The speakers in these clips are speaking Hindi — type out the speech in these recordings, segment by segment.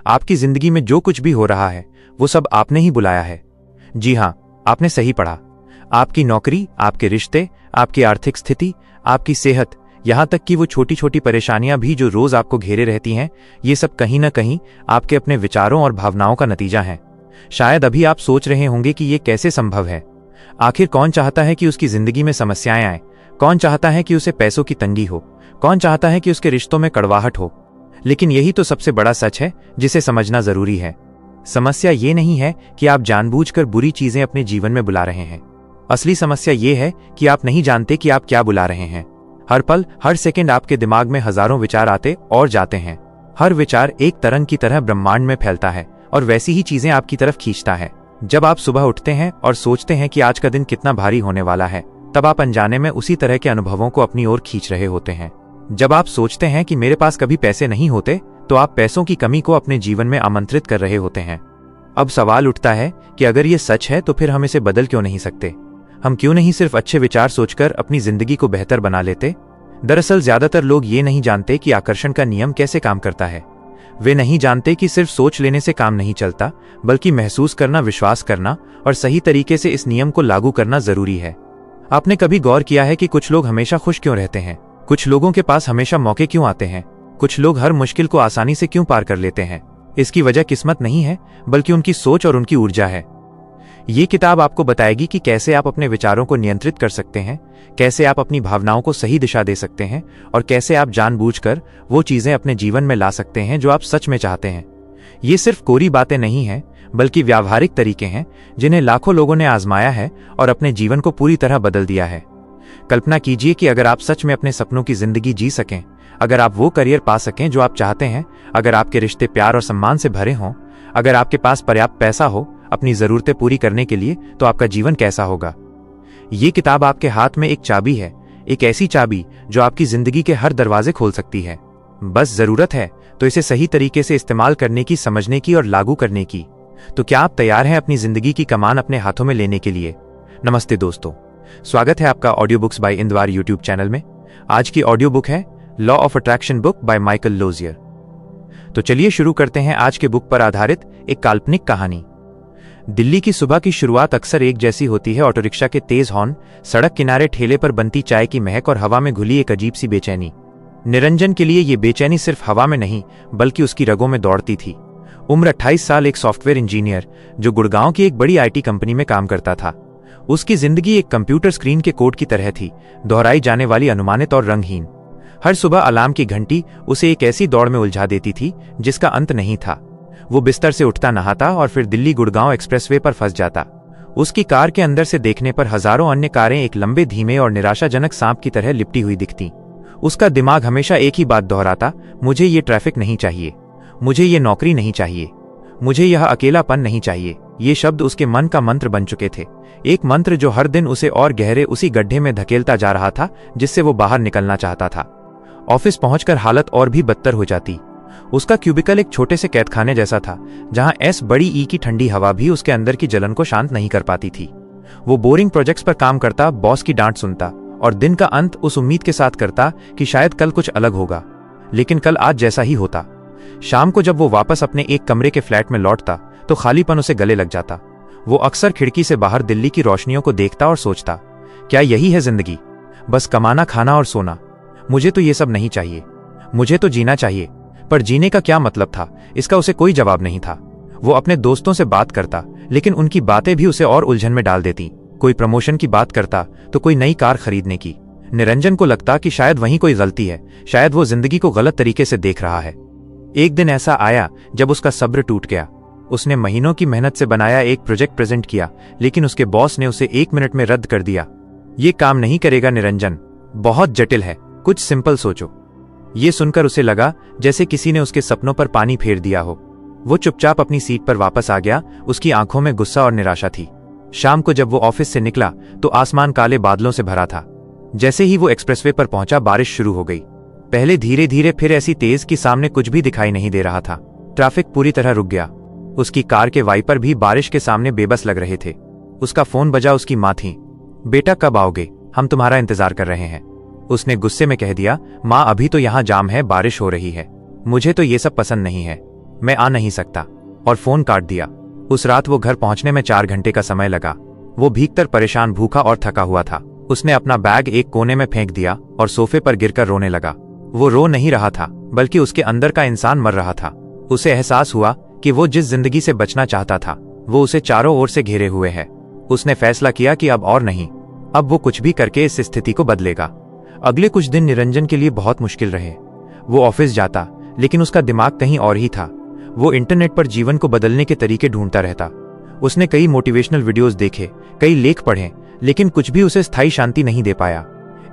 आपकी जिंदगी में जो कुछ भी हो रहा है वो सब आपने ही बुलाया है। जी हां, आपने सही पढ़ा। आपकी नौकरी, आपके रिश्ते, आपकी आर्थिक स्थिति, आपकी सेहत, यहां तक कि वो छोटी छोटी परेशानियां भी जो रोज आपको घेरे रहती हैं, ये सब कहीं ना कहीं आपके अपने विचारों और भावनाओं का नतीजा है। शायद अभी आप सोच रहे होंगे कि ये कैसे संभव है। आखिर कौन चाहता है कि उसकी जिंदगी में समस्याएं आए? कौन चाहता है कि उसे पैसों की तंगी हो? कौन चाहता है कि उसके रिश्तों में कड़वाहट हो? लेकिन यही तो सबसे बड़ा सच है जिसे समझना जरूरी है। समस्या ये नहीं है कि आप जानबूझकर बुरी चीजें अपने जीवन में बुला रहे हैं। असली समस्या ये है कि आप नहीं जानते कि आप क्या बुला रहे हैं। हर पल, हर सेकंड आपके दिमाग में हजारों विचार आते और जाते हैं। हर विचार एक तरंग की तरह ब्रह्मांड में फैलता है और वैसी ही चीजें आपकी तरफ खींचता है। जब आप सुबह उठते हैं और सोचते हैं कि आज का दिन कितना भारी होने वाला है, तब आप अनजाने में उसी तरह के अनुभवों को अपनी ओर खींच रहे होते हैं। जब आप सोचते हैं कि मेरे पास कभी पैसे नहीं होते, तो आप पैसों की कमी को अपने जीवन में आमंत्रित कर रहे होते हैं। अब सवाल उठता है कि अगर ये सच है तो फिर हम इसे बदल क्यों नहीं सकते? हम क्यों नहीं सिर्फ अच्छे विचार सोचकर अपनी जिंदगी को बेहतर बना लेते? दरअसल ज्यादातर लोग ये नहीं जानते कि आकर्षण का नियम कैसे काम करता है। वे नहीं जानते कि सिर्फ सोच लेने से काम नहीं चलता, बल्कि महसूस करना, विश्वास करना और सही तरीके से इस नियम को लागू करना जरूरी है। आपने कभी गौर किया है कि कुछ लोग हमेशा खुश क्यों रहते हैं? कुछ लोगों के पास हमेशा मौके क्यों आते हैं? कुछ लोग हर मुश्किल को आसानी से क्यों पार कर लेते हैं? इसकी वजह किस्मत नहीं है, बल्कि उनकी सोच और उनकी ऊर्जा है। ये किताब आपको बताएगी कि कैसे आप अपने विचारों को नियंत्रित कर सकते हैं, कैसे आप अपनी भावनाओं को सही दिशा दे सकते हैं और कैसे आप जानबूझकर वो चीजें अपने जीवन में ला सकते हैं जो आप सच में चाहते हैं। ये सिर्फ कोरी बातें नहीं हैं, बल्कि व्यावहारिक तरीके हैं जिन्हें लाखों लोगों ने आजमाया है और अपने जीवन को पूरी तरह बदल दिया है। कल्पना कीजिए कि अगर आप सच में अपने सपनों की जिंदगी जी सकें, अगर आप वो करियर पा सकें जो आप चाहते हैं, अगर आपके रिश्ते प्यार और सम्मान से भरे हों, अगर आपके पास पर्याप्त पैसा हो अपनी जरूरतें पूरी करने के लिए, तो आपका जीवन कैसा होगा? ये किताब आपके हाथ में एक चाबी है, एक ऐसी चाबी जो आपकी जिंदगी के हर दरवाजे खोल सकती है। बस जरूरत है तो इसे सही तरीके से इस्तेमाल करने की, समझने की और लागू करने की। तो क्या आप तैयार हैं अपनी जिंदगी की कमान अपने हाथों में लेने के लिए? नमस्ते दोस्तों, स्वागत है आपका audio books by Indwar YouTube channel में। आज की ऑडियो बुक है law of attraction book by Michael Losier. तो चलिए शुरू करते हैं आज के बुक पर आधारित एक काल्पनिक कहानी। दिल्ली की सुबह की शुरुआत अक्सर एक जैसी होती है। ऑटो रिक्शा के तेज हॉर्न, सड़क किनारे ठेले पर बनती चाय की महक और हवा में घुली एक अजीब सी बेचैनी। निरंजन के लिए ये बेचैनी सिर्फ हवा में नहीं, बल्कि उसकी रगों में दौड़ती थी। उम्र 28 साल, एक सॉफ्टवेयर इंजीनियर जो गुड़गांव की एक बड़ी आईटी कंपनी में काम करता था। उसकी जिंदगी एक कंप्यूटर स्क्रीन के कोड की तरह थी, दोहराई जाने वाली, अनुमानित और रंगहीन। हर सुबह अलार्म की घंटी उसे एक ऐसी दौड़ में उलझा देती थी जिसका अंत नहीं था। वो बिस्तर से उठता, नहाता और फिर दिल्ली गुड़गांव एक्सप्रेसवे पर फंस जाता। उसकी कार के अंदर से देखने पर हजारों अन्य कारें एक लंबे, धीमे और निराशाजनक सांप की तरह लिपटी हुई दिखती। उसका दिमाग हमेशा एक ही बात दोहराता, मुझे ये ट्रैफिक नहीं चाहिए, मुझे ये नौकरी नहीं चाहिए, मुझे यह अकेलापन नहीं चाहिए। ये शब्द उसके मन का मंत्र बन चुके थे, एक मंत्र जो हर दिन उसे और गहरे उसी गड्ढे में धकेलता जा रहा था जिससे वो बाहर निकलना चाहता था। ऑफिस पहुंचकर हालत और भी बदतर हो जाती। उसका क्यूबिकल एक छोटे से कैदखाने जैसा था, जहां एस बड़ी ई की ठंडी हवा भी उसके अंदर की जलन को शांत नहीं कर पाती थी। वो बोरिंग प्रोजेक्ट्स पर काम करता, बॉस की डांट सुनता और दिन का अंत उस उम्मीद के साथ करता कि शायद कल कुछ अलग होगा। लेकिन कल आज जैसा ही होता। शाम को जब वो वापस अपने एक कमरे के फ्लैट में लौटता तो खालीपन उसे गले लग जाता। वो अक्सर खिड़की से बाहर दिल्ली की रोशनियों को देखता और सोचता, क्या यही है जिंदगी? बस कमाना, खाना और सोना। मुझे तो ये सब नहीं चाहिए, मुझे तो जीना चाहिए। पर जीने का क्या मतलब था, इसका उसे कोई जवाब नहीं था। वो अपने दोस्तों से बात करता, लेकिन उनकी बातें भी उसे और उलझन में डाल देती। कोई प्रमोशन की बात करता तो कोई नई कार खरीदने की। निरंजन को लगता कि शायद वहीं कोई गलती है, शायद वो जिंदगी को गलत तरीके से देख रहा है। एक दिन ऐसा आया जब उसका सब्र टूट गया। उसने महीनों की मेहनत से बनाया एक प्रोजेक्ट प्रेजेंट किया, लेकिन उसके बॉस ने उसे 1 मिनट में रद्द कर दिया। ये काम नहीं करेगा निरंजन, बहुत जटिल है, कुछ सिंपल सोचो। ये सुनकर उसे लगा जैसे किसी ने उसके सपनों पर पानी फेर दिया हो। वो चुपचाप अपनी सीट पर वापस आ गया। उसकी आंखों में गुस्सा और निराशा थी। शाम को जब वो ऑफिस से निकला तो आसमान काले बादलों से भरा था। जैसे ही वो एक्सप्रेसवे पर पहुंचा, बारिश शुरू हो गई। पहले धीरे धीरे, फिर ऐसी तेज कि सामने कुछ भी दिखाई नहीं दे रहा था। ट्रैफिक पूरी तरह रुक गया। उसकी कार के वाइपर भी बारिश के सामने बेबस लग रहे थे। उसका फोन बजा। उसकी माँ थी। बेटा कब आओगे, हम तुम्हारा इंतजार कर रहे हैं। उसने गुस्से में कह दिया, माँ अभी तो यहाँ जाम है, बारिश हो रही है, मुझे तो ये सब पसंद नहीं है। मैं आ नहीं सकता, और फोन काट दिया। उस रात वो घर पहुंचने में 4 घंटे का समय लगा। वो भीगकर परेशान, भूखा और थका हुआ था। उसने अपना बैग एक कोने में फेंक दिया और सोफे पर गिरकर रोने लगा। वो रो नहीं रहा था, बल्कि उसके अंदर का इंसान मर रहा था। उसे एहसास हुआ कि वो जिस जिंदगी से बचना चाहता था वो उसे चारों ओर से घेरे हुए है। उसने फैसला किया कि अब और नहीं, अब वो कुछ भी करके इस स्थिति को बदलेगा। अगले कुछ दिन निरंजन के लिए बहुत मुश्किल रहे। वो ऑफिस जाता, लेकिन उसका दिमाग कहीं और ही था। वो इंटरनेट पर जीवन को बदलने के तरीके ढूंढता रहता। उसने कई मोटिवेशनल वीडियोस देखे, कई लेख पढ़े, लेकिन कुछ भी उसे स्थायी शांति नहीं दे पाया।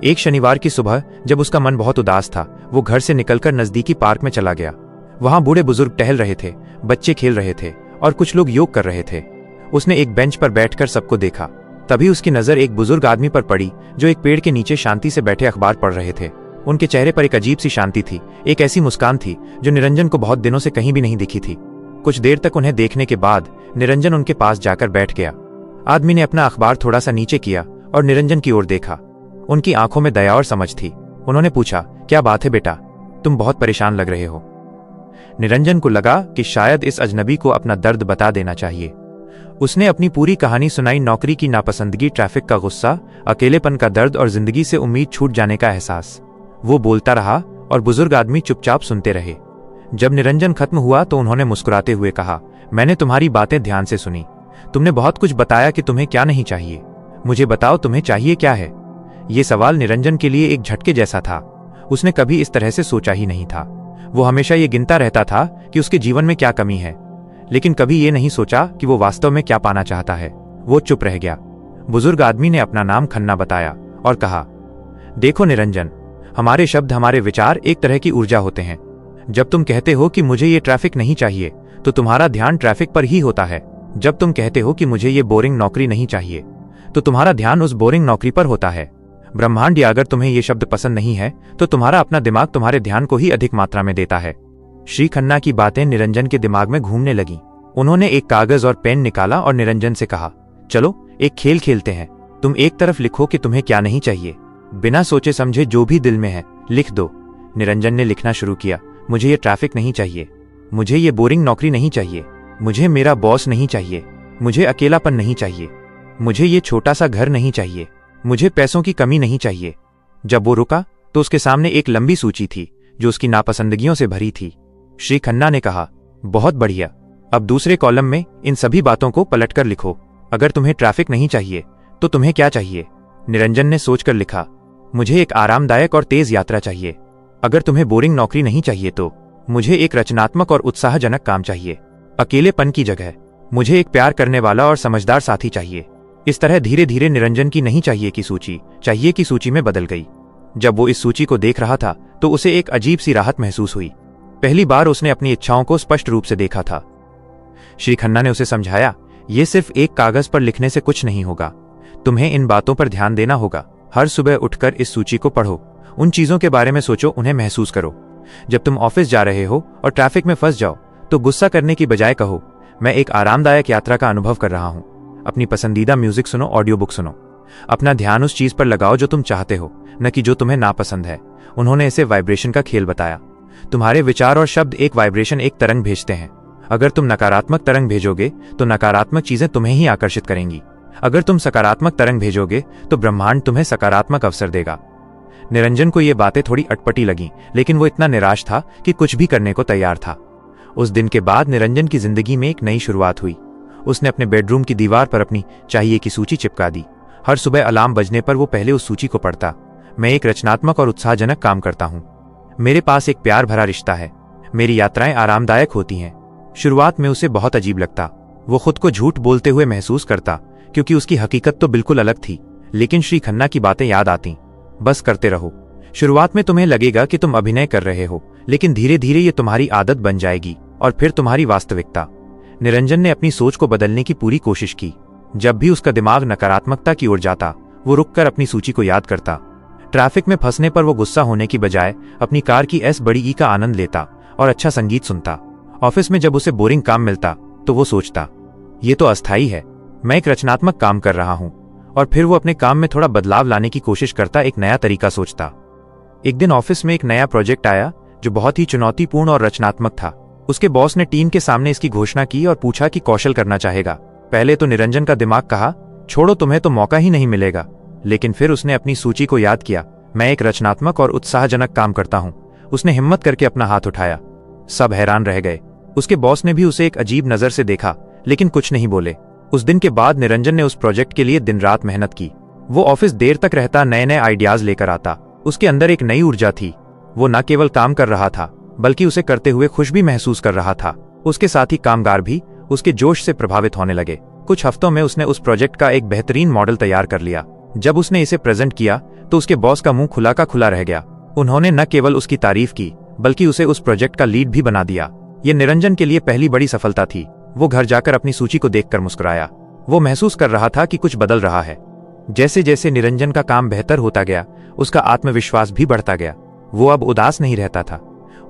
एक शनिवार की सुबह जब उसका मन बहुत उदास था, वो घर से निकलकर नजदीकी पार्क में चला गया। वहां बूढ़े बुजुर्ग टहल रहे थे, बच्चे खेल रहे थे और कुछ लोग योग कर रहे थे। उसने एक बेंच पर बैठकर सबको देखा। तभी उसकी नजर एक बुजुर्ग आदमी पर पड़ी जो एक पेड़ के नीचे शांति से बैठे अखबार पढ़ रहे थे। उनके चेहरे पर एक अजीब सी शांति थी, एक ऐसी मुस्कान थी जो निरंजन को बहुत दिनों से कहीं भी नहीं दिखी थी। कुछ देर तक उन्हें देखने के बाद निरंजन उनके पास जाकर बैठ गया। आदमी ने अपना अखबार थोड़ा सा नीचे किया और निरंजन की ओर देखा। उनकी आंखों में दया और समझ थी। उन्होंने पूछा, क्या बात है बेटा, तुम बहुत परेशान लग रहे हो। निरंजन को लगा कि शायद इस अजनबी को अपना दर्द बता देना चाहिए। उसने अपनी पूरी कहानी सुनाई। नौकरी की नापसंदगी, ट्रैफिक का गुस्सा, अकेलेपन का दर्द और जिंदगी से उम्मीद छूट जाने का एहसास। वो बोलता रहा और बुजुर्ग आदमी चुपचाप सुनते रहे। जब निरंजन खत्म हुआ तो उन्होंने मुस्कुराते हुए कहा, मैंने तुम्हारी बातें ध्यान से सुनी। तुमने बहुत कुछ बताया कि तुम्हें क्या नहीं चाहिए। मुझे बताओ, तुम्हें चाहिए क्या है। ये सवाल निरंजन के लिए एक झटके जैसा था। उसने कभी इस तरह से सोचा ही नहीं था। वो हमेशा ये गिनता रहता था कि उसके जीवन में क्या कमी है, लेकिन कभी ये नहीं सोचा कि वो वास्तव में क्या पाना चाहता है। वो चुप रह गया। बुजुर्ग आदमी ने अपना नाम खन्ना बताया और कहा, देखो निरंजन, हमारे शब्द, हमारे विचार एक तरह की ऊर्जा होते हैं। जब तुम कहते हो कि मुझे ये ट्रैफिक नहीं चाहिए, तो तुम्हारा ध्यान ट्रैफिक पर ही होता है। जब तुम कहते हो कि मुझे ये बोरिंग नौकरी नहीं चाहिए, तो तुम्हारा ध्यान उस बोरिंग नौकरी पर होता है। ब्रह्मांड, या अगर तुम्हें ये शब्द पसंद नहीं है तो तुम्हारा अपना दिमाग तुम्हारे ध्यान को ही अधिक मात्रा में देता है। श्री खन्ना की बातें निरंजन के दिमाग में घूमने लगीं। उन्होंने एक कागज और पेन निकाला और निरंजन से कहा, चलो एक खेल खेलते हैं। तुम एक तरफ लिखो कि तुम्हें क्या नहीं चाहिए। बिना सोचे समझे जो भी दिल में है लिख दो। निरंजन ने लिखना शुरू किया, मुझे ये ट्रैफिक नहीं चाहिए, मुझे ये बोरिंग नौकरी नहीं चाहिए, मुझे मेरा बॉस नहीं चाहिए, मुझे अकेलापन नहीं चाहिए, मुझे ये छोटा सा घर नहीं चाहिए, मुझे पैसों की कमी नहीं चाहिए। जब वो रुका तो उसके सामने एक लंबी सूची थी जो उसकी नापसंदगियों से भरी थी। श्री खन्ना ने कहा, बहुत बढ़िया, अब दूसरे कॉलम में इन सभी बातों को पलटकर लिखो। अगर तुम्हें ट्रैफिक नहीं चाहिए तो तुम्हें क्या चाहिए। निरंजन ने सोचकर लिखा, मुझे एक आरामदायक और तेज यात्रा चाहिए। अगर तुम्हें बोरिंग नौकरी नहीं चाहिए तो मुझे एक रचनात्मक और उत्साहजनक काम चाहिए। अकेलेपन की जगह मुझे एक प्यार करने वाला और समझदार साथी चाहिए। इस तरह धीरे धीरे निरंजन की नहीं चाहिए की सूची में बदल गई। जब वो इस सूची को देख रहा था तो उसे एक अजीब सी राहत महसूस हुई। पहली बार उसने अपनी इच्छाओं को स्पष्ट रूप से देखा था। श्री खन्ना ने उसे समझाया, ये सिर्फ एक कागज पर लिखने से कुछ नहीं होगा। तुम्हें इन बातों पर ध्यान देना होगा। हर सुबह उठकर इस सूची को पढ़ो, उन चीजों के बारे में सोचो, उन्हें महसूस करो। जब तुम ऑफिस जा रहे हो और ट्रैफिक में फंस जाओ तो गुस्सा करने की बजाय कहो, मैं एक आरामदायक यात्रा का अनुभव कर रहा हूं। अपनी पसंदीदा म्यूजिक सुनो, ऑडियो बुक सुनो। अपना ध्यान उस चीज पर लगाओ जो तुम चाहते हो, न कि जो तुम्हें नापसंद है। उन्होंने इसे वाइब्रेशन का खेल बताया। तुम्हारे विचार और शब्द एक वाइब्रेशन, एक तरंग भेजते हैं। अगर तुम नकारात्मक तरंग भेजोगे तो नकारात्मक चीजें तुम्हें ही आकर्षित करेंगी। अगर तुम सकारात्मक तरंग भेजोगे तो ब्रह्मांड तुम्हें सकारात्मक अवसर देगा। निरंजन को ये बातें थोड़ी अटपटी लगीं, लेकिन वो इतना निराश था कि कुछ भी करने को तैयार था। उस दिन के बाद निरंजन की जिंदगी में एक नई शुरुआत हुई। उसने अपने बेडरूम की दीवार पर अपनी चाहिए की सूची चिपका दी। हर सुबह अलार्म बजने पर वो पहले उस सूची को पढ़ता। मैं एक रचनात्मक और उत्साहजनक काम करता हूँ। मेरे पास एक प्यार भरा रिश्ता है। मेरी यात्राएं आरामदायक होती हैं। शुरुआत में उसे बहुत अजीब लगता। वो खुद को झूठ बोलते हुए महसूस करता, क्योंकि उसकी हकीकत तो बिल्कुल अलग थी। लेकिन श्री खन्ना की बातें याद आती, बस करते रहो। शुरुआत में तुम्हें लगेगा कि तुम अभिनय कर रहे हो, लेकिन धीरे धीरे ये तुम्हारी आदत बन जाएगी और फिर तुम्हारी वास्तविकता। निरंजन ने अपनी सोच को बदलने की पूरी कोशिश की। जब भी उसका दिमाग नकारात्मकता की ओर जाता, वो रुककर अपनी सूची को याद करता। ट्रैफिक में फंसने पर वो गुस्सा होने की बजाय अपनी कार की एस बड़ी ई का आनंद लेता और अच्छा संगीत सुनता। ऑफिस में जब उसे बोरिंग काम मिलता तो वो सोचता, ये तो अस्थायी है, मैं एक रचनात्मक काम कर रहा हूं। और फिर वो अपने काम में थोड़ा बदलाव लाने की कोशिश करता, एक नया तरीका सोचता। एक दिन ऑफिस में एक नया प्रोजेक्ट आया जो बहुत ही चुनौतीपूर्ण और रचनात्मक था। उसके बॉस ने टीम के सामने इसकी घोषणा की और पूछा कि कौशल करना चाहेगा। पहले तो निरंजन का दिमाग कहा, छोड़ो, तुम्हें तो मौका ही नहीं मिलेगा। लेकिन फिर उसने अपनी सूची को याद किया, मैं एक रचनात्मक और उत्साहजनक काम करता हूं। उसने हिम्मत करके अपना हाथ उठाया। सब हैरान रह गए। उसके बॉस ने भी उसे एक अजीब नजर से देखा, लेकिन कुछ नहीं बोले। उस दिन के बाद निरंजन ने उस प्रोजेक्ट के लिए दिन रात मेहनत की। वो ऑफिस देर तक रहता, नए नए आइडियाज लेकर आता। उसके अंदर एक नई ऊर्जा थी। वो न केवल काम कर रहा था, बल्कि उसे करते हुए खुश भी महसूस कर रहा था। उसके साथ ही कामगार भी उसके जोश से प्रभावित होने लगे। कुछ हफ्तों में उसने उस प्रोजेक्ट का एक बेहतरीन मॉडल तैयार कर लिया। जब उसने इसे प्रेजेंट किया तो उसके बॉस का मुंह खुला का खुला रह गया। उन्होंने न केवल उसकी तारीफ की, बल्कि उसे उस प्रोजेक्ट का लीड भी बना दिया। ये निरंजन के लिए पहली बड़ी सफलता थी। वो घर जाकर अपनी सूची को देखकर मुस्कुराया। वो महसूस कर रहा था कि कुछ बदल रहा है। जैसे जैसे निरंजन का काम बेहतर होता गया, उसका आत्मविश्वास भी बढ़ता गया। वो अब उदास नहीं रहता था।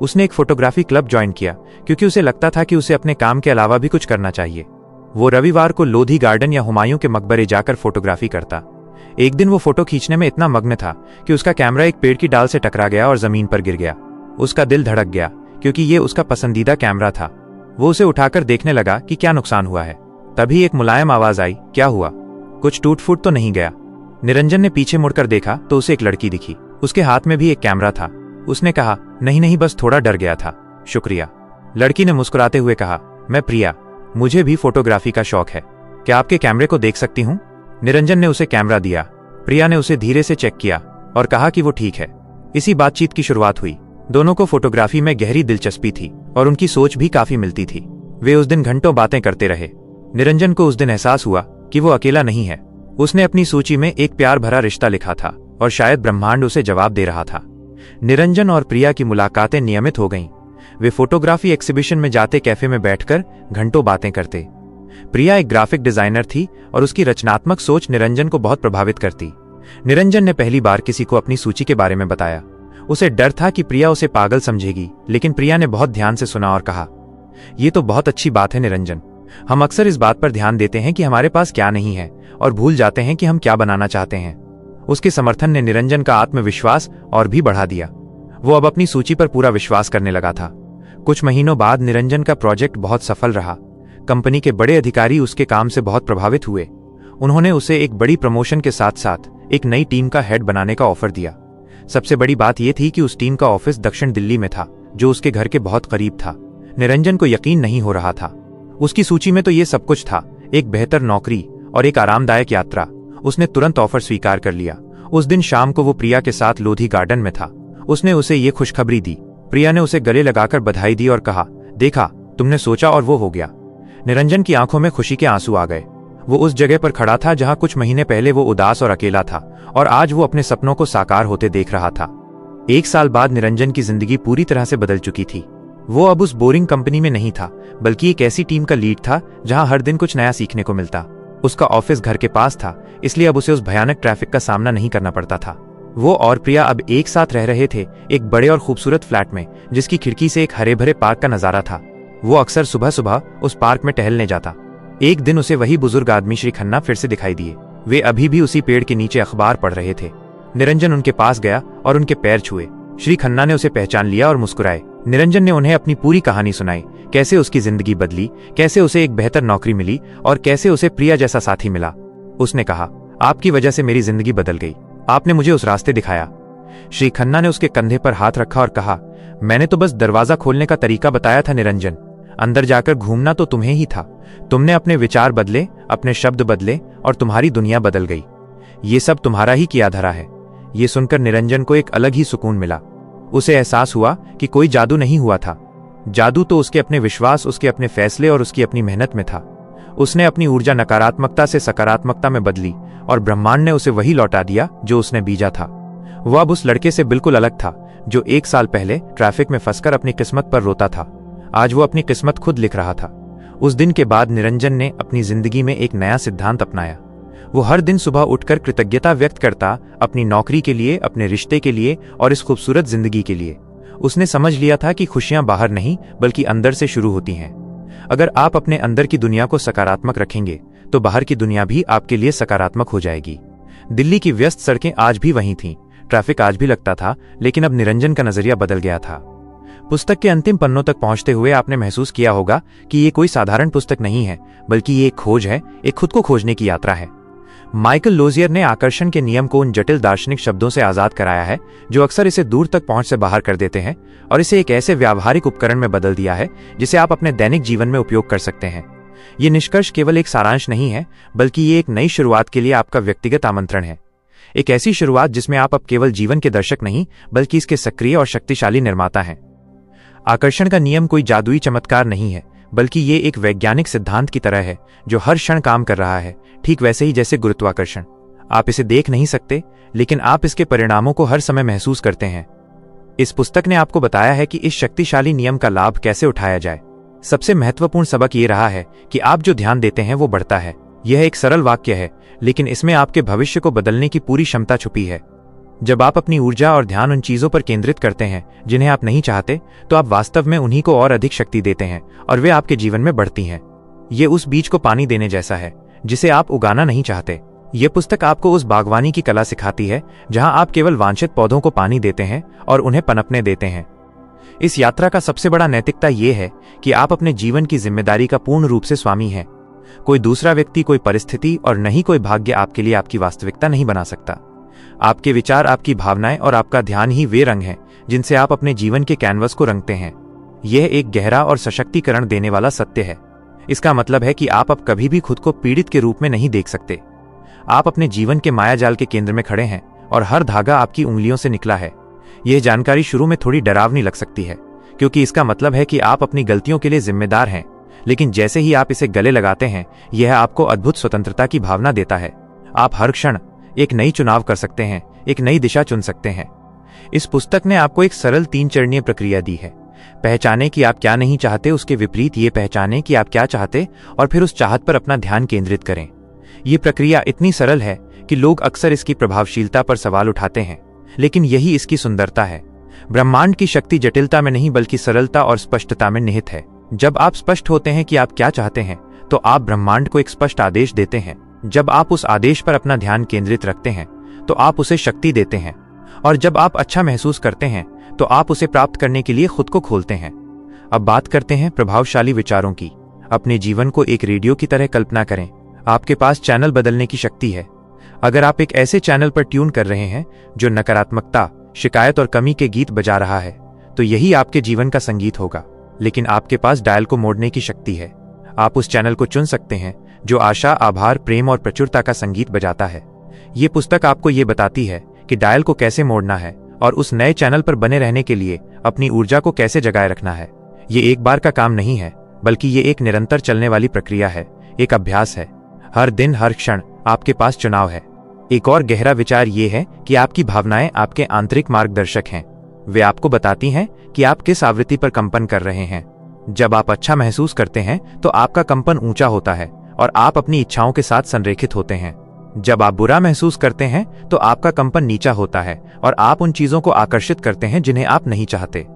उसने एक फोटोग्राफी क्लब ज्वाइन किया, क्योंकि उसे लगता था कि उसे अपने काम के अलावा भी कुछ करना चाहिए। वो रविवार को लोधी गार्डन या हुमायूं के मकबरे जाकर फोटोग्राफी करता। एक दिन वो फोटो खींचने में इतना मग्न था कि उसका कैमरा एक पेड़ की डाल से टकरा गया और जमीन पर गिर गया। उसका दिल धड़क गया, क्योंकि ये उसका पसंदीदा कैमरा था। वो उसे उठाकर देखने लगा कि क्या नुकसान हुआ है। तभी एक मुलायम आवाज आई, क्या हुआ? कुछ टूट फूट तो नहीं गया? निरंजन ने पीछे मुड़कर देखा तो उसे एक लड़की दिखी। उसके हाथ में भी एक कैमरा था। उसने कहा, नहीं नहीं, बस थोड़ा डर गया था। शुक्रिया। लड़की ने मुस्कुराते हुए कहा, मैं प्रिया, मुझे भी फोटोग्राफी का शौक है। क्या आपके कैमरे को देख सकती हूँ? निरंजन ने उसे कैमरा दिया। प्रिया ने उसे धीरे से चेक किया और कहा कि वो ठीक है। इसी बातचीत की शुरुआत हुई। दोनों को फोटोग्राफी में गहरी दिलचस्पी थी और उनकी सोच भी काफी मिलती थी। वे उस दिन घंटों बातें करते रहे। निरंजन को उस दिन एहसास हुआ कि वो अकेला नहीं है। उसने अपनी सूची में एक प्यार भरा रिश्ता लिखा था और शायद ब्रह्मांड उसे जवाब दे रहा था। निरंजन और प्रिया की मुलाकातें नियमित हो गईं। वे फोटोग्राफी एग्जीबिशन में जाते, कैफे में बैठकर घंटों बातें करते। प्रिया एक ग्राफिक डिजाइनर थी और उसकी रचनात्मक सोच निरंजन को बहुत प्रभावित करती। निरंजन ने पहली बार किसी को अपनी सूची के बारे में बताया। उसे डर था कि प्रिया उसे पागल समझेगी, लेकिन प्रिया ने बहुत ध्यान से सुना और कहा, यह तो बहुत अच्छी बात है निरंजन। हम अक्सर इस बात पर ध्यान देते हैं कि हमारे पास क्या नहीं है और भूल जाते हैं कि हम क्या बनाना चाहते हैं। उसके समर्थन ने निरंजन का आत्मविश्वास और भी बढ़ा दिया। वो अब अपनी सूची पर पूरा विश्वास करने लगा था। कुछ महीनों बाद निरंजन का प्रोजेक्ट बहुत सफल रहा। कंपनी के बड़े अधिकारी उसके काम से बहुत प्रभावित हुए। उन्होंने उसे एक बड़ी प्रमोशन के साथ साथ एक नई टीम का हेड बनाने का ऑफर दिया। सबसे बड़ी बात यह थी कि उस टीम का ऑफिस दक्षिण दिल्ली में था, जो उसके घर के बहुत करीब था। निरंजन को यकीन नहीं हो रहा था। उसकी सूची में तो ये सब कुछ था, एक बेहतर नौकरी और एक आरामदायक यात्रा। उसने तुरंत ऑफर स्वीकार कर लिया। उस दिन शाम को वो प्रिया के साथ लोधी गार्डन में था। उसने उसे ये खुशखबरी दी। प्रिया ने उसे गले लगाकर बधाई दी और कहा, देखा, तुमने सोचा और वो हो गया। निरंजन की आंखों में खुशी के आंसू आ गए। वो उस जगह पर खड़ा था जहां कुछ महीने पहले वो उदास और अकेला था, और आज वो अपने सपनों को साकार होते देख रहा था। 1 साल बाद निरंजन की जिंदगी पूरी तरह से बदल चुकी थी। वो अब उस बोरिंग कंपनी में नहीं था, बल्कि एक ऐसी टीम का लीड था जहां हर दिन कुछ नया सीखने को मिलता। उसका ऑफिस घर के पास था, इसलिए अब उसे उस भयानक ट्रैफिक का सामना नहीं करना पड़ता था। वो और प्रिया अब एक साथ रह रहे थे, एक बड़े और खूबसूरत फ्लैट में, जिसकी खिड़की से एक हरे भरे पार्क का नजारा था। वो अक्सर सुबह सुबह उस पार्क में टहलने जाता। एक दिन उसे वही बुजुर्ग आदमी श्री खन्ना फिर से दिखाई दिए। वे अभी भी उसी पेड़ के नीचे अखबार पढ़ रहे थे। निरंजन उनके पास गया और उनके पैर छुए। श्री खन्ना ने उसे पहचान लिया और मुस्कुराए। निरंजन ने उन्हें अपनी पूरी कहानी सुनाई, कैसे उसकी जिंदगी बदली, कैसे उसे एक बेहतर नौकरी मिली और कैसे उसे प्रिया जैसा साथी मिला। उसने कहा, आपकी वजह से मेरी जिंदगी बदल गई। आपने मुझे उस रास्ते दिखाया। श्री खन्ना ने उसके कंधे पर हाथ रखा और कहा, मैंने तो बस दरवाजा खोलने का तरीका बताया था निरंजन। अंदर जाकर घूमना तो तुम्हें ही था। तुमने अपने विचार बदले, अपने शब्द बदले और तुम्हारी दुनिया बदल गई। ये सब तुम्हारा ही किया धरा है। ये सुनकर निरंजन को एक अलग ही सुकून मिला। उसे एहसास हुआ कि कोई जादू नहीं हुआ था। जादू तो उसके अपने विश्वास, उसके अपने फैसले और उसकी अपनी मेहनत में था। उसने अपनी ऊर्जा नकारात्मकता से सकारात्मकता में बदली और ब्रह्मांड ने उसे वही लौटा दिया जो उसने बीजा था। वह अब उस लड़के से बिल्कुल अलग था जो 1 साल पहले ट्रैफिक में फंसकर अपनी किस्मत पर रोता था। आज वो अपनी किस्मत खुद लिख रहा था। उस दिन के बाद निरंजन ने अपनी जिंदगी में एक नया सिद्धांत अपनाया। वो हर दिन सुबह उठकर कृतज्ञता व्यक्त करता, अपनी नौकरी के लिए, अपने रिश्ते के लिए और इस खूबसूरत जिंदगी के लिए। उसने समझ लिया था कि खुशियां बाहर नहीं बल्कि अंदर से शुरू होती हैं। अगर आप अपने अंदर की दुनिया को सकारात्मक रखेंगे तो बाहर की दुनिया भी आपके लिए सकारात्मक हो जाएगी। दिल्ली की व्यस्त सड़कें आज भी वहीं थीं, ट्रैफिक आज भी लगता था, लेकिन अब निरंजन का नजरिया बदल गया था। पुस्तक के अंतिम पन्नों तक पहुंचते हुए आपने महसूस किया होगा कि ये कोई साधारण पुस्तक नहीं है, बल्कि ये एक खोज है, एक खुद को खोजने की यात्रा है। माइकल लोजियर ने आकर्षण के नियम को उन जटिल दार्शनिक शब्दों से आजाद कराया है जो अक्सर इसे दूर तक पहुंच से बाहर कर देते हैं, और इसे एक ऐसे व्यावहारिक उपकरण में बदल दिया है जिसे आप अपने दैनिक जीवन में उपयोग कर सकते हैं। ये निष्कर्ष केवल एक सारांश नहीं है, बल्कि ये एक नई शुरुआत के लिए आपका व्यक्तिगत आमंत्रण है। एक ऐसी शुरुआत जिसमें आप अब केवल जीवन के दर्शक नहीं, बल्कि इसके सक्रिय और शक्तिशाली निर्माता हैं। आकर्षण का नियम कोई जादुई चमत्कार नहीं है, बल्कि ये एक वैज्ञानिक सिद्धांत की तरह है जो हर क्षण काम कर रहा है, ठीक वैसे ही जैसे गुरुत्वाकर्षण। आप इसे देख नहीं सकते, लेकिन आप इसके परिणामों को हर समय महसूस करते हैं। इस पुस्तक ने आपको बताया है कि इस शक्तिशाली नियम का लाभ कैसे उठाया जाए। सबसे महत्वपूर्ण सबक ये रहा है कि आप जो ध्यान देते हैं वो बढ़ता है। यह एक सरल वाक्य है, लेकिन इसमें आपके भविष्य को बदलने की पूरी क्षमता छुपी है। जब आप अपनी ऊर्जा और ध्यान उन चीजों पर केंद्रित करते हैं जिन्हें आप नहीं चाहते, तो आप वास्तव में उन्हीं को और अधिक शक्ति देते हैं और वे आपके जीवन में बढ़ती हैं। ये उस बीज को पानी देने जैसा है जिसे आप उगाना नहीं चाहते। ये पुस्तक आपको उस बागवानी की कला सिखाती है जहां आप केवल वांछित पौधों को पानी देते हैं और उन्हें पनपने देते हैं। इस यात्रा का सबसे बड़ा नैतिकता यह है कि आप अपने जीवन की जिम्मेदारी का पूर्ण रूप से स्वामी हैं। कोई दूसरा व्यक्ति, कोई परिस्थिति और न ही कोई भाग्य आपके लिए आपकी वास्तविकता नहीं बना सकता। आपके विचार, आपकी भावनाएं और आपका ध्यान ही वे रंग हैं जिनसे आप अपने जीवन के कैनवस को रंगते हैं। यह एक गहरा और सशक्तिकरण देने वाला सत्य है। इसका मतलब है कि आप अब कभी भी खुद को पीड़ित के रूप में नहीं देख सकते। आप अपने जीवन के मायाजाल के केंद्र में खड़े हैं और हर धागा आपकी उंगलियों से निकला है। यह जानकारी शुरू में थोड़ी डरावनी लग सकती है, क्योंकि इसका मतलब है कि आप अपनी गलतियों के लिए जिम्मेदार हैं, लेकिन जैसे ही आप इसे गले लगाते हैं, यह आपको अद्भुत स्वतंत्रता की भावना देता है। आप हर क्षण एक नई चुनाव कर सकते हैं, एक नई दिशा चुन सकते हैं। इस पुस्तक ने आपको एक सरल 3 चरणीय प्रक्रिया दी है। पहचाने कि आप क्या नहीं चाहते, उसके विपरीत ये पहचाने कि आप क्या चाहते, और फिर उस चाहत पर अपना ध्यान केंद्रित करें। ये प्रक्रिया इतनी सरल है कि लोग अक्सर इसकी प्रभावशीलता पर सवाल उठाते हैं, लेकिन यही इसकी सुंदरता है। ब्रह्मांड की शक्ति जटिलता में नहीं, बल्कि सरलता और स्पष्टता में निहित है। जब आप स्पष्ट होते हैं कि आप क्या चाहते हैं, तो आप ब्रह्मांड को एक स्पष्ट आदेश देते हैं। जब आप उस आदेश पर अपना ध्यान केंद्रित रखते हैं, तो आप उसे शक्ति देते हैं, और जब आप अच्छा महसूस करते हैं, तो आप उसे प्राप्त करने के लिए खुद को खोलते हैं। अब बात करते हैं प्रभावशाली विचारों की। अपने जीवन को एक रेडियो की तरह कल्पना करें। आपके पास चैनल बदलने की शक्ति है। अगर आप एक ऐसे चैनल पर ट्यून कर रहे हैं जो नकारात्मकता, शिकायत और कमी के गीत बजा रहा है, तो यही आपके जीवन का संगीत होगा। लेकिन आपके पास डायल को मोड़ने की शक्ति है। आप उस चैनल को चुन सकते हैं जो आशा, आभार, प्रेम और प्रचुरता का संगीत बजाता है। ये पुस्तक आपको ये बताती है कि डायल को कैसे मोड़ना है और उस नए चैनल पर बने रहने के लिए अपनी ऊर्जा को कैसे जगाए रखना है। ये एक बार का काम नहीं है, बल्कि ये एक निरंतर चलने वाली प्रक्रिया है, एक अभ्यास है। हर दिन, हर क्षण आपके पास चुनाव है। एक और गहरा विचार ये है कि आपकी भावनाएं आपके आंतरिक मार्गदर्शक हैं। वे आपको बताती हैं कि आप किस आवृत्ति पर कंपन कर रहे हैं। जब आप अच्छा महसूस करते हैं, तो आपका कंपन ऊंचा होता है और आप अपनी इच्छाओं के साथ संरेखित होते हैं। जब आप बुरा महसूस करते हैं, तो आपका कंपन नीचा होता है और आप उन चीजों को आकर्षित करते हैं जिन्हें आप नहीं चाहते।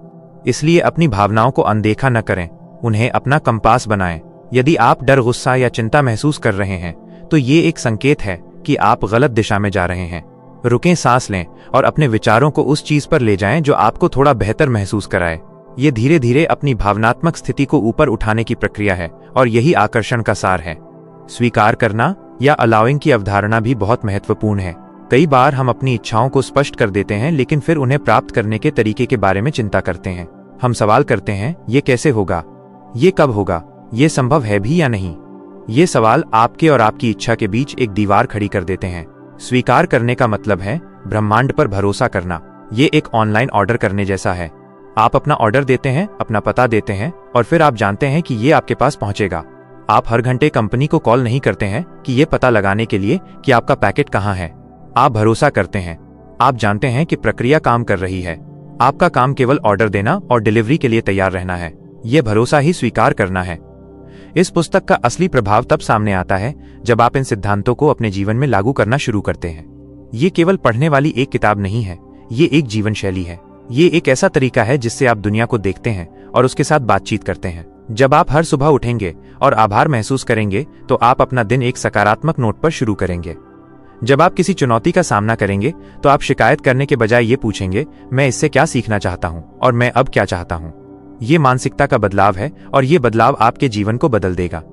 इसलिए अपनी भावनाओं को अनदेखा न करें, उन्हें अपना कंपास बनाएं। यदि आप डर, गुस्सा या चिंता महसूस कर रहे हैं, तो ये एक संकेत है कि आप गलत दिशा में जा रहे हैं। रुकें, सांस लें और अपने विचारों को उस चीज पर ले जाएं जो आपको थोड़ा बेहतर महसूस कराए। ये धीरे धीरे अपनी भावनात्मक स्थिति को ऊपर उठाने की प्रक्रिया है, और यही आकर्षण का सार है। स्वीकार करना या अलाउइंग की अवधारणा भी बहुत महत्वपूर्ण है। कई बार हम अपनी इच्छाओं को स्पष्ट कर देते हैं, लेकिन फिर उन्हें प्राप्त करने के तरीके के बारे में चिंता करते हैं। हम सवाल करते हैं, ये कैसे होगा, ये कब होगा, ये संभव है भी या नहीं। ये सवाल आपके और आपकी इच्छा के बीच एक दीवार खड़ी कर देते हैं। स्वीकार करने का मतलब है ब्रह्मांड पर भरोसा करना। ये एक ऑनलाइन ऑर्डर करने जैसा है। आप अपना ऑर्डर देते हैं, अपना पता देते हैं, और फिर आप जानते हैं कि ये आपके पास पहुंचेगा। आप हर घंटे कंपनी को कॉल नहीं करते हैं कि ये पता लगाने के लिए कि आपका पैकेट कहां है। आप भरोसा करते हैं। आप जानते हैं कि प्रक्रिया काम कर रही है। आपका काम केवल ऑर्डर देना और डिलीवरी के लिए तैयार रहना है। यह भरोसा ही स्वीकार करना है। इस पुस्तक का असली प्रभाव तब सामने आता है जब आप इन सिद्धांतों को अपने जीवन में लागू करना शुरू करते हैं। ये केवल पढ़ने वाली एक किताब नहीं है, ये एक जीवन शैली है। ये एक ऐसा तरीका है जिससे आप दुनिया को देखते हैं और उसके साथ बातचीत करते हैं। जब आप हर सुबह उठेंगे और आभार महसूस करेंगे, तो आप अपना दिन एक सकारात्मक नोट पर शुरू करेंगे। जब आप किसी चुनौती का सामना करेंगे, तो आप शिकायत करने के बजाय ये पूछेंगे, मैं इससे क्या सीखना चाहता हूँ और मैं अब क्या चाहता हूँ। ये मानसिकता का बदलाव है और ये बदलाव आपके जीवन को बदल देगा।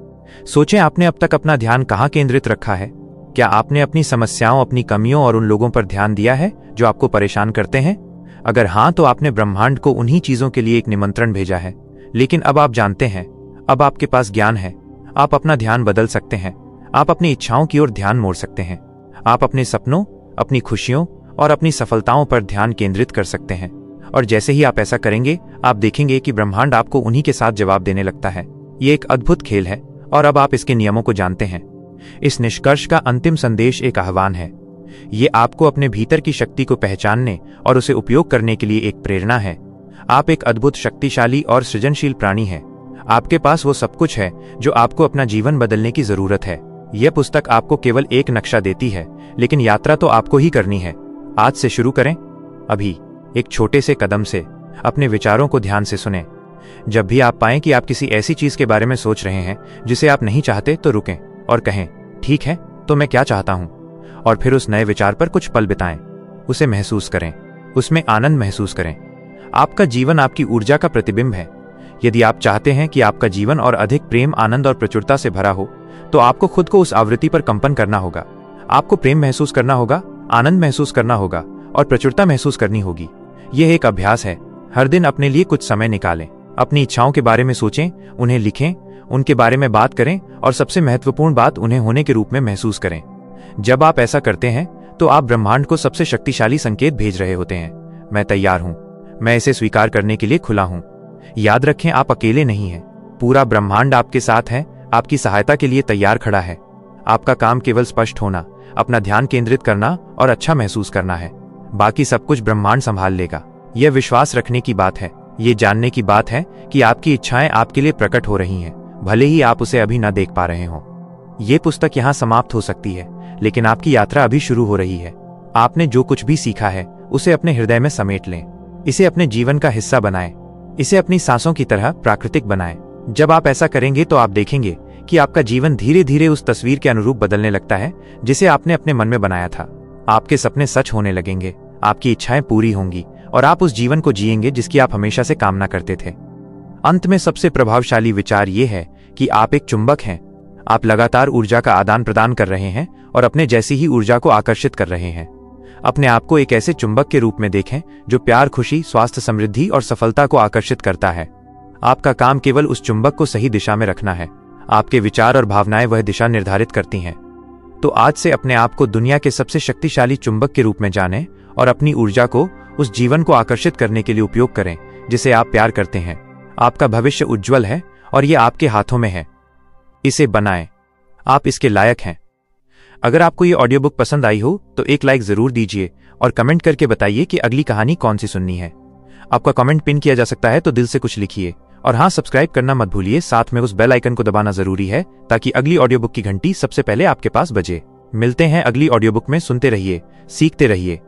सोचें, आपने अब तक अपना ध्यान कहाँ केंद्रित रखा है? क्या आपने अपनी समस्याओं, अपनी कमियों और उन लोगों पर ध्यान दिया है जो आपको परेशान करते हैं? अगर हाँ, तो आपने ब्रह्मांड को उन्हीं चीजों के लिए एक निमंत्रण भेजा है। लेकिन अब आप जानते हैं, अब आपके पास ज्ञान है, आप अपना ध्यान बदल सकते हैं। आप अपनी इच्छाओं की ओर ध्यान मोड़ सकते हैं। आप अपने सपनों, अपनी खुशियों और अपनी सफलताओं पर ध्यान केंद्रित कर सकते हैं। और जैसे ही आप ऐसा करेंगे, आप देखेंगे कि ब्रह्मांड आपको उन्हीं के साथ जवाब देने लगता है। ये एक अद्भुत खेल है और अब आप इसके नियमों को जानते हैं। इस निष्कर्ष का अंतिम संदेश एक आह्वान है। ये आपको अपने भीतर की शक्ति को पहचानने और उसे उपयोग करने के लिए एक प्रेरणा है। आप एक अद्भुत, शक्तिशाली और सृजनशील प्राणी हैं। आपके पास वो सब कुछ है जो आपको अपना जीवन बदलने की जरूरत है। यह पुस्तक आपको केवल एक नक्शा देती है, लेकिन यात्रा तो आपको ही करनी है। आज से शुरू करें। अभी एक छोटे से कदम से अपने विचारों को ध्यान से सुनें। जब भी आप पाएं कि आप किसी ऐसी चीज के बारे में सोच रहे हैं जिसे आप नहीं चाहते, तो रुकें और कहें, ठीक है, तो मैं क्या चाहता हूं? और फिर उस नए विचार पर कुछ पल बिताएं। उसे महसूस करें, उसमें आनंद महसूस करें। आपका जीवन आपकी ऊर्जा का प्रतिबिंब है। यदि आप चाहते हैं कि आपका जीवन और अधिक प्रेम, आनंद और प्रचुरता से भरा हो, तो आपको खुद को उस आवृत्ति पर कंपन करना होगा। आपको प्रेम महसूस करना होगा, आनंद महसूस करना होगा और प्रचुरता महसूस करनी होगी। यह एक अभ्यास है। हर दिन अपने लिए कुछ समय निकालें। अपनी इच्छाओं के बारे में सोचें, उन्हें लिखें, उनके बारे में बात करें और सबसे महत्वपूर्ण बात, उन्हें होने के रूप में महसूस करें। जब आप ऐसा करते हैं, तो आप ब्रह्मांड को सबसे शक्तिशाली संकेत भेज रहे होते हैं। मैं तैयार हूं, मैं इसे स्वीकार करने के लिए खुला हूं। याद रखें, आप अकेले नहीं हैं। पूरा ब्रह्मांड आपके साथ है, आपकी सहायता के लिए तैयार खड़ा है। आपका काम केवल स्पष्ट होना, अपना ध्यान केंद्रित करना और अच्छा महसूस करना है। बाकी सब कुछ ब्रह्मांड संभाल लेगा। यह विश्वास रखने की बात है, ये जानने की बात है कि आपकी इच्छाएं आपके लिए प्रकट हो रही हैं, भले ही आप उसे अभी न देख पा रहे हों। ये पुस्तक यहाँ समाप्त हो सकती है, लेकिन आपकी यात्रा अभी शुरू हो रही है। आपने जो कुछ भी सीखा है, उसे अपने हृदय में समेट लें। इसे अपने जीवन का हिस्सा बनाएं। इसे अपनी सांसों की तरह प्राकृतिक बनाएं। जब आप ऐसा करेंगे, तो आप देखेंगे कि आपका जीवन धीरे धीरे उस तस्वीर के अनुरूप बदलने लगता है जिसे आपने अपने मन में बनाया था। आपके सपने सच होने लगेंगे, आपकी इच्छाएं पूरी होंगी और आप उस जीवन को जिएंगे जिसकी आप हमेशा से कामना करते थे। अंत में सबसे प्रभावशाली विचार यह है कि आप एक चुंबक हैं। आप लगातार ऊर्जा का आदान प्रदान कर रहे हैं और अपने जैसी ही ऊर्जा को आकर्षित कर रहे हैं। अपने आप को एक ऐसे चुंबक के रूप में देखें जो प्यार, खुशी, स्वास्थ्य, समृद्धि और सफलता को आकर्षित करता है। आपका काम केवल उस चुंबक को सही दिशा में रखना है। आपके विचार और भावनाएं वह दिशा निर्धारित करती हैं। तो आज से अपने आप को दुनिया के सबसे शक्तिशाली चुंबक के रूप में जानें और अपनी ऊर्जा को उस जीवन को आकर्षित करने के लिए उपयोग करें जिसे आप प्यार करते हैं। आपका भविष्य उज्जवल है और यह आपके हाथों में है। इसे बनाएं। आप इसके लायक हैं। अगर आपको ये ऑडियो बुक पसंद आई हो, तो एक लाइक जरूर दीजिए और कमेंट करके बताइए कि अगली कहानी कौन सी सुननी है। आपका कमेंट पिन किया जा सकता है, तो दिल से कुछ लिखिए। और हाँ, सब्सक्राइब करना मत भूलिए। साथ में उस बेल आइकन को दबाना जरूरी है ताकि अगली ऑडियो बुक की घंटी सबसे पहले आपके पास बजे। मिलते हैं अगली ऑडियो बुक में। सुनते रहिए, सीखते रहिए।